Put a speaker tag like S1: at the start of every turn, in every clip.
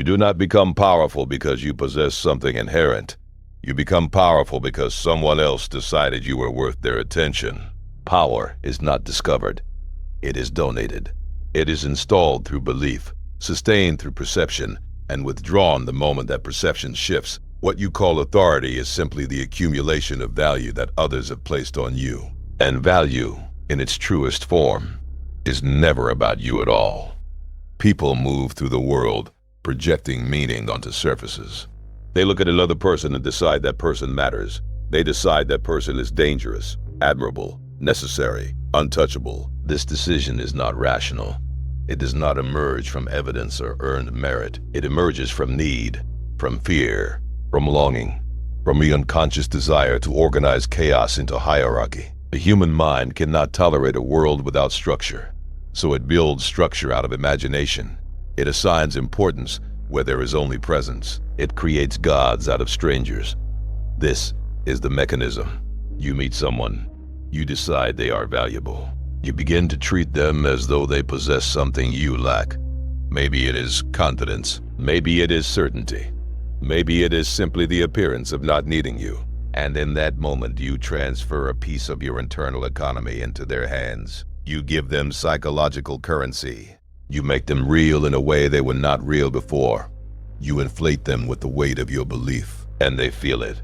S1: You do not become powerful because you possess something inherent. You become powerful because someone else decided you were worth their attention. Power is not discovered. It is donated. It is installed through belief, sustained through perception, and withdrawn the moment that perception shifts. What you call authority is simply the accumulation of value that others have placed on you. And value, in its truest form, is never about you at all. People move through the world, projecting meaning onto surfaces. They look at another person and decide that person matters. They decide that person is dangerous, admirable, necessary, untouchable. This decision is not rational. It does not emerge from evidence or earned merit. It emerges from need, from fear, from longing, from the unconscious desire to organize chaos into hierarchy. The human mind cannot tolerate a world without structure, so it builds structure out of imagination. It assigns importance where there is only presence. It creates gods out of strangers. This is the mechanism. You meet someone. You decide they are valuable. You begin to treat them as though they possess something you lack. Maybe it is confidence. Maybe it is certainty. Maybe it is simply the appearance of not needing you. And in that moment, you transfer a piece of your internal economy into their hands. You give them psychological currency. You make them real in a way they were not real before. You inflate them with the weight of your belief, and they feel it.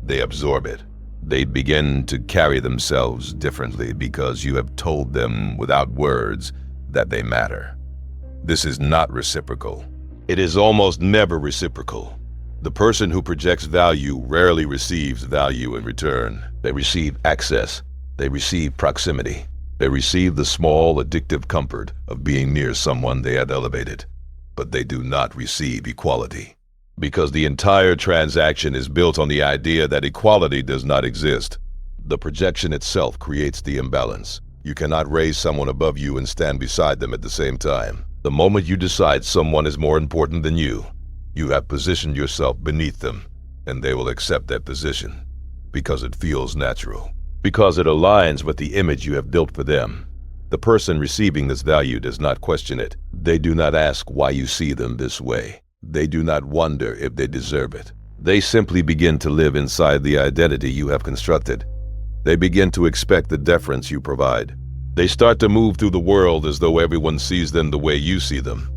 S1: They absorb it. They begin to carry themselves differently because you have told them without words that they matter. This is not reciprocal. It is almost never reciprocal. The person who projects value rarely receives value in return. They receive access. They receive proximity. They receive the small, addictive comfort of being near someone they have elevated. But they do not receive equality. Because the entire transaction is built on the idea that equality does not exist. The projection itself creates the imbalance. You cannot raise someone above you and stand beside them at the same time. The moment you decide someone is more important than you have positioned yourself beneath them, and they will accept that position because it feels natural, because it aligns with the image you have built for them. The person receiving this value does not question it. They do not ask why you see them this way. They do not wonder if they deserve it. They simply begin to live inside the identity you have constructed. They begin to expect the deference you provide. They start to move through the world as though everyone sees them the way you see them.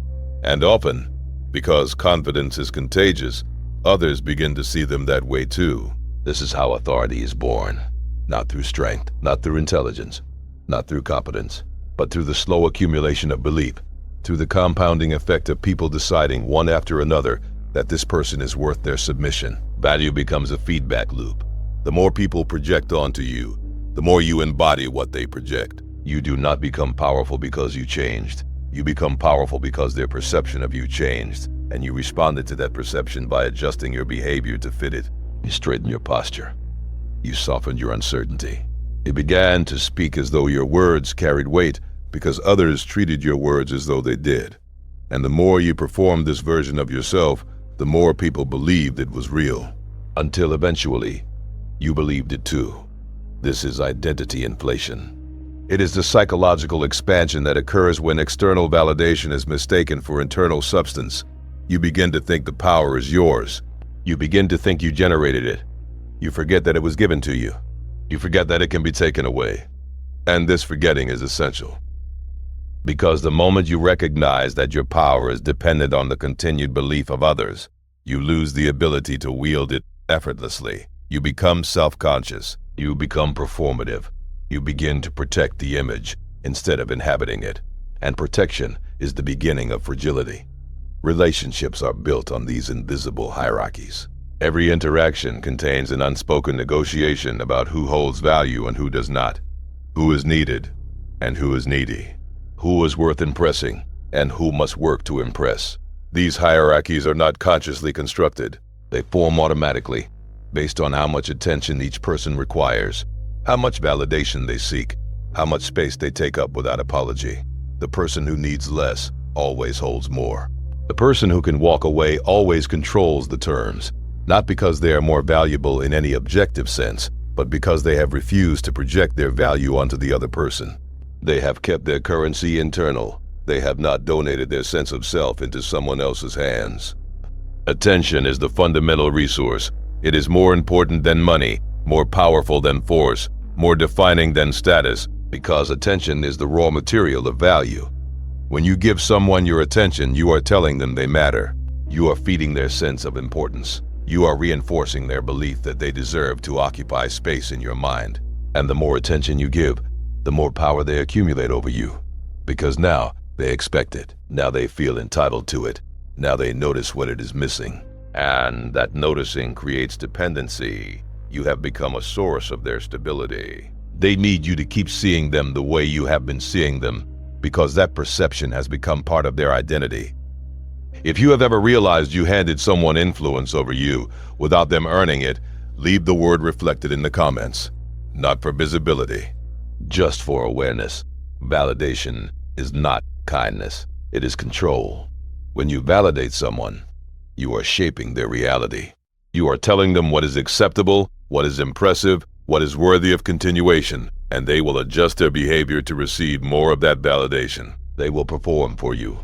S1: And often, because confidence is contagious, others begin to see them that way too. This is how authority is born. Not through strength, not through intelligence, not through competence, but through the slow accumulation of belief, through the compounding effect of people deciding one after another that this person is worth their submission. Value becomes a feedback loop. The more people project onto you, the more you embody what they project. You do not become powerful because you changed. You become powerful because their perception of you changed, and you responded to that perception by adjusting your behavior to fit it. You straightened your posture. You softened your uncertainty. You began to speak as though your words carried weight because others treated your words as though they did. And the more you performed this version of yourself, the more people believed it was real. Until eventually, you believed it too. This is identity inflation. It is the psychological expansion that occurs when external validation is mistaken for internal substance. You begin to think the power is yours. You begin to think you generated it. You forget that it was given to you. You forget that it can be taken away. And this forgetting is essential. Because the moment you recognize that your power is dependent on the continued belief of others, you lose the ability to wield it effortlessly. You become self-conscious. You become performative. You begin to protect the image instead of inhabiting it. And protection is the beginning of fragility. Relationships are built on these invisible hierarchies. Every interaction contains an unspoken negotiation about who holds value and who does not, who is needed and who is needy, who is worth impressing and who must work to impress. These hierarchies are not consciously constructed. They form automatically, based on how much attention each person requires, how much validation they seek, how much space they take up without apology. The person who needs less always holds more. The person who can walk away always controls the terms, not because they are more valuable in any objective sense, but because they have refused to project their value onto the other person. They have kept their currency internal. They have not donated their sense of self into someone else's hands. Attention is the fundamental resource. It is more important than money, more powerful than force, more defining than status, because attention is the raw material of value. When you give someone your attention, you are telling them they matter. You are feeding their sense of importance. You are reinforcing their belief that they deserve to occupy space in your mind. And the more attention you give, the more power they accumulate over you. Because now they expect it. Now they feel entitled to it. Now they notice what it is missing. And that noticing creates dependency. You have become a source of their stability. They need you to keep seeing them the way you have been seeing them, because that perception has become part of their identity. If you have ever realized you handed someone influence over you without them earning it, leave the word reflected in the comments. Not for visibility, just for awareness. Validation is not kindness, it is control. When you validate someone, you are shaping their reality. You are telling them what is acceptable, what is impressive, what is worthy of continuation, and they will adjust their behavior to receive more of that validation. They will perform for you.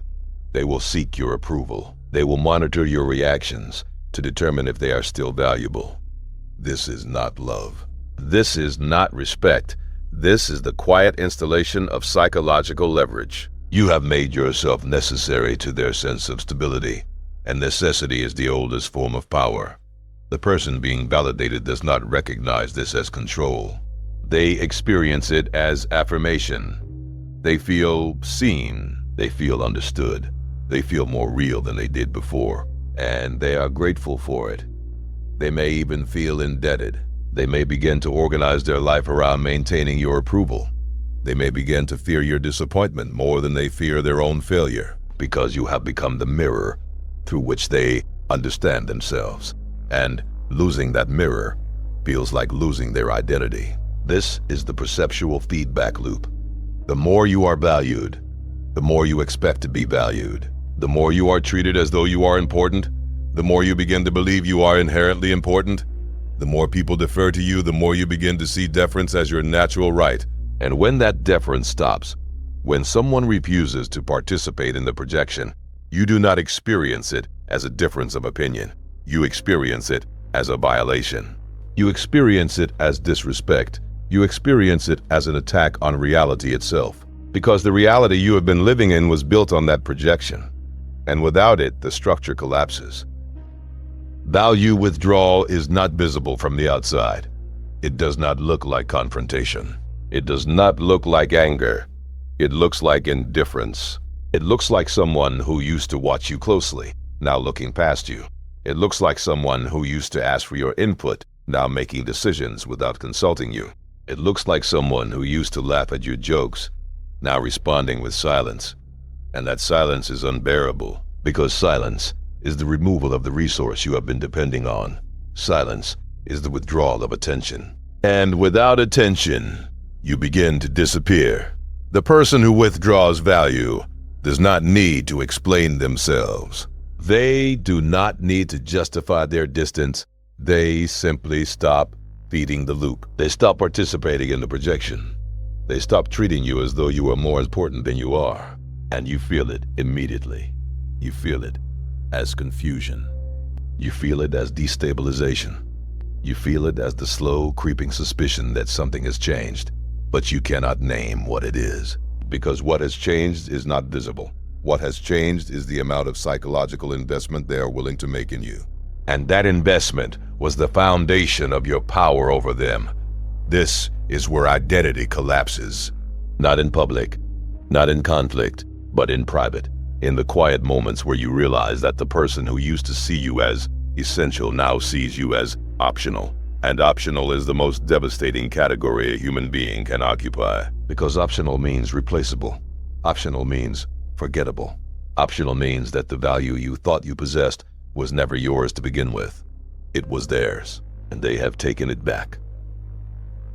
S1: They will seek your approval. They will monitor your reactions to determine if they are still valuable. This is not love. This is not respect. This is the quiet installation of psychological leverage. You have made yourself necessary to their sense of stability, and necessity is the oldest form of power. The person being validated does not recognize this as control. They experience it as affirmation. They feel seen. They feel understood. They feel more real than they did before, and they are grateful for it. They may even feel indebted. They may begin to organize their life around maintaining your approval. They may begin to fear your disappointment more than they fear their own failure, because you have become the mirror through which they understand themselves. And losing that mirror feels like losing their identity. This is the perceptual feedback loop. The more you are valued, the more you expect to be valued. The more you are treated as though you are important, the more you begin to believe you are inherently important. The more people defer to you, the more you begin to see deference as your natural right. And when that deference stops, when someone refuses to participate in the projection, you do not experience it as a difference of opinion. You experience it as a violation. You experience it as disrespect. You experience it as an attack on reality itself, because the reality you have been living in was built on that projection. And without it, the structure collapses. Value withdrawal is not visible from the outside. It does not look like confrontation. It does not look like anger. It looks like indifference. It looks like someone who used to watch you closely, now looking past you. It looks like someone who used to ask for your input, now making decisions without consulting you. It looks like someone who used to laugh at your jokes, now responding with silence. And that silence is unbearable, because silence is the removal of the resource you have been depending on. Silence is the withdrawal of attention. And without attention, you begin to disappear. The person who withdraws value does not need to explain themselves. They do not need to justify their distance. They simply stop feeding the loop. They stop participating in the projection. They stop treating you as though you are more important than you are. And you feel it immediately. You feel it as confusion. You feel it as destabilization. You feel it as the slow, creeping suspicion that something has changed. But you cannot name what it is, because what has changed is not visible. What has changed is the amount of psychological investment they are willing to make in you. And that investment was the foundation of your power over them. This is where identity collapses. Not in public, not in conflict, but in private. In the quiet moments where you realize that the person who used to see you as essential now sees you as optional. And optional is the most devastating category a human being can occupy. Because optional means replaceable. Optional means forgettable. Optional means that the value you thought you possessed was never yours to begin with. It was theirs, and they have taken it back.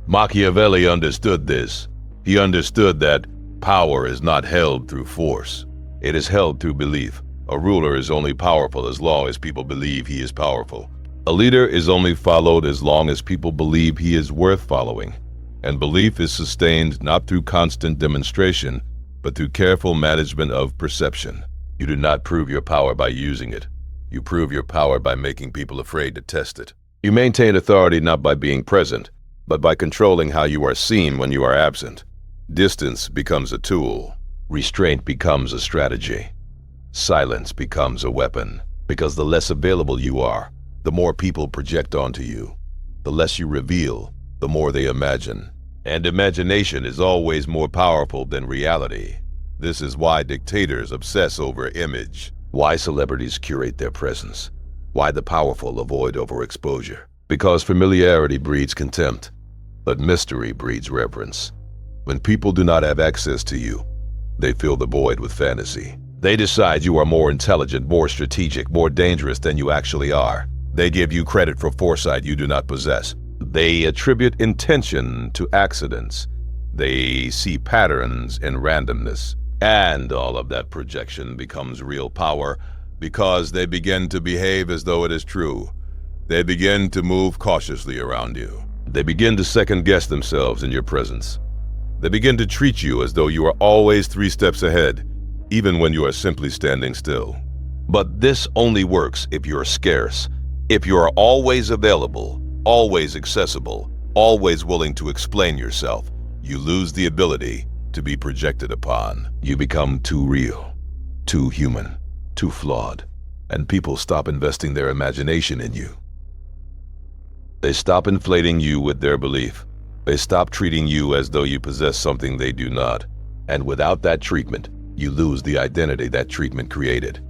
S1: Machiavelli understood this. He understood that power is not held through force. It is held through belief. A ruler is only powerful as long as people believe he is powerful. A leader is only followed as long as people believe he is worth following. And belief is sustained not through constant demonstration, but through careful management of perception. You do not prove your power by using it. You prove your power by making people afraid to test it. You maintain authority not by being present, but by controlling how you are seen when you are absent. Distance becomes a tool. Restraint becomes a strategy. Silence becomes a weapon, because the less available you are, the more people project onto you. The less you reveal, the more they imagine. And imagination is always more powerful than reality. This is why dictators obsess over image, why celebrities curate their presence, why the powerful avoid overexposure. Because familiarity breeds contempt, but mystery breeds reverence. When people do not have access to you, they fill the void with fantasy. They decide you are more intelligent, more strategic, more dangerous than you actually are. They give you credit for foresight you do not possess. They attribute intention to accidents. They see patterns in randomness. And all of that projection becomes real power because they begin to behave as though it is true. They begin to move cautiously around you. They begin to second-guess themselves in your presence. They begin to treat you as though you are always 3 steps ahead, even when you are simply standing still. But this only works if you are scarce, if you are always available, always accessible, always willing to explain yourself. You lose the ability to be projected upon. You become too real, too human, too flawed, and people stop investing their imagination in you. They stop inflating you with their belief. They stop treating you as though you possess something they do not. And without that treatment, you lose the identity that treatment created.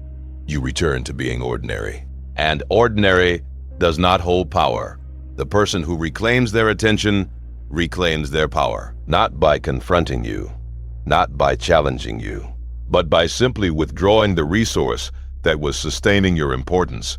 S1: You return to being ordinary. And ordinary does not hold power. The person who reclaims their attention reclaims their power, not by confronting you, not by challenging you, but by simply withdrawing the resource that was sustaining your importance.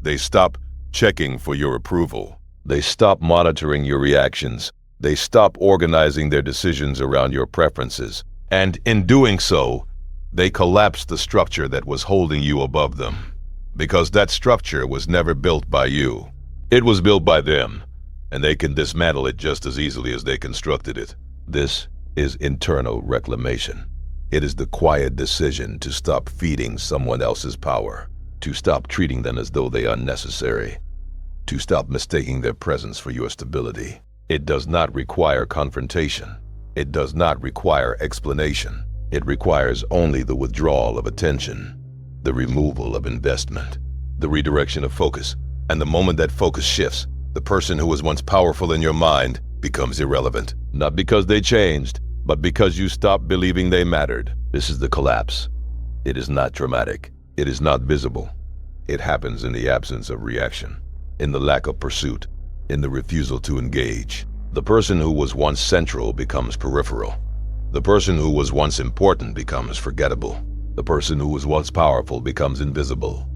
S1: They stop checking for your approval. They stop monitoring your reactions. They stop organizing their decisions around your preferences. And in doing so, they collapse the structure that was holding you above them. Because that structure was never built by you. It was built by them, and they can dismantle it just as easily as they constructed it. This is internal reclamation. It is the quiet decision to stop feeding someone else's power, to stop treating them as though they are necessary, to stop mistaking their presence for your stability. It does not require confrontation. It does not require explanation. It requires only the withdrawal of attention, the removal of investment, the redirection of focus. And the moment that focus shifts, the person who was once powerful in your mind becomes irrelevant. Not because they changed, but because you stopped believing they mattered. This is the collapse. It is not dramatic. It is not visible. It happens in the absence of reaction, in the lack of pursuit, in the refusal to engage. The person who was once central becomes peripheral. The person who was once important becomes forgettable. The person who was once powerful becomes invisible.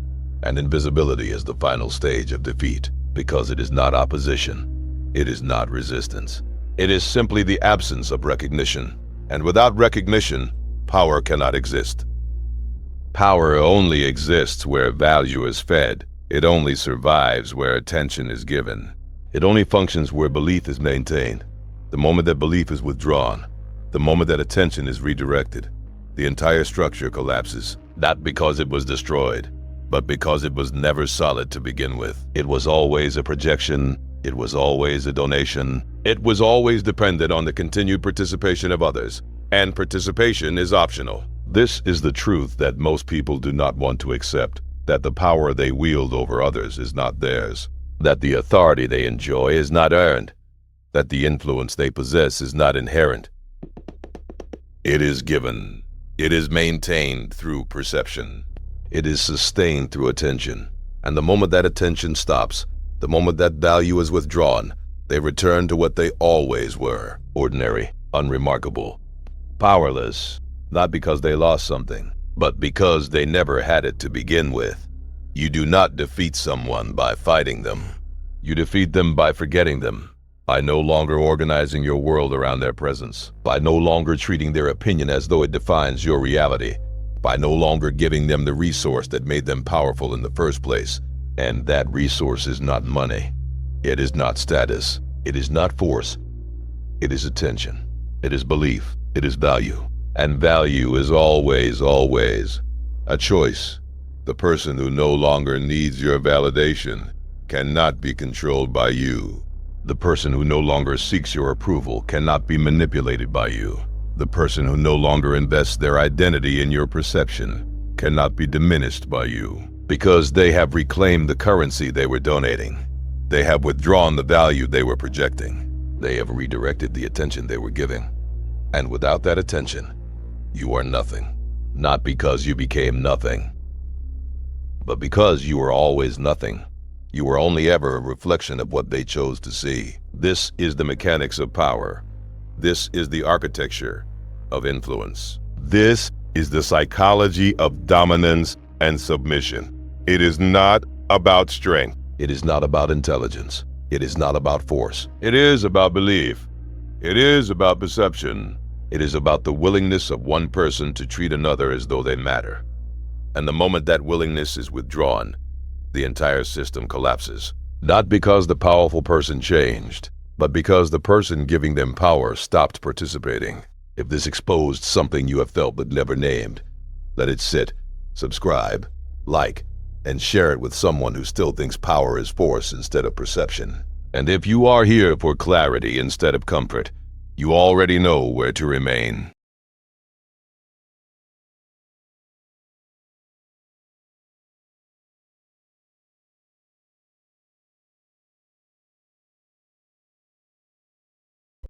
S1: And invisibility is the final stage of defeat, because it is not opposition. It is not resistance. It is simply the absence of recognition. And without recognition, power cannot exist. Power only exists where value is fed. It only survives where attention is given. It only functions where belief is maintained. The moment that belief is withdrawn, the moment that attention is redirected, the entire structure collapses, not because it was destroyed, but because it was never solid to begin with. It was always a projection. It was always a donation. It was always dependent on the continued participation of others, and participation is optional. This is the truth that most people do not want to accept, that the power they wield over others is not theirs, that the authority they enjoy is not earned, that the influence they possess is not inherent. It is given. It is maintained through perception. It is sustained through attention. And the moment that attention stops, the moment that value is withdrawn, they return to what they always were: ordinary, unremarkable, powerless, not because they lost something, but because they never had it to begin with. You do not defeat someone by fighting them. You defeat them by forgetting them, by no longer organizing your world around their presence, by no longer treating their opinion as though it defines your reality, by no longer giving them the resource that made them powerful in the first place. And that resource is not money. It is not status. It is not force. It is attention. It is belief. It is value. And value is always, always a choice. The person who no longer needs your validation cannot be controlled by you. The person who no longer seeks your approval cannot be manipulated by you. The person who no longer invests their identity in your perception cannot be diminished by you, because they have reclaimed the currency they were donating. They have withdrawn the value they were projecting. They have redirected the attention they were giving. And without that attention, you are nothing. Not because you became nothing, but because you were always nothing. You were only ever a reflection of what they chose to see. This is the mechanics of power. This is the architecture of influence. This is the psychology of dominance and submission. It is not about strength. It is not about intelligence. It is not about force. It is about belief. It is about perception. It is about the willingness of one person to treat another as though they matter. And the moment that willingness is withdrawn, the entire system collapses. Not because the powerful person changed, but because the person giving them power stopped participating. If this exposed something you have felt but never named, let it sit, subscribe, like, and share it with someone who still thinks power is force instead of perception. And if you are here for clarity instead of comfort, you already know where to remain.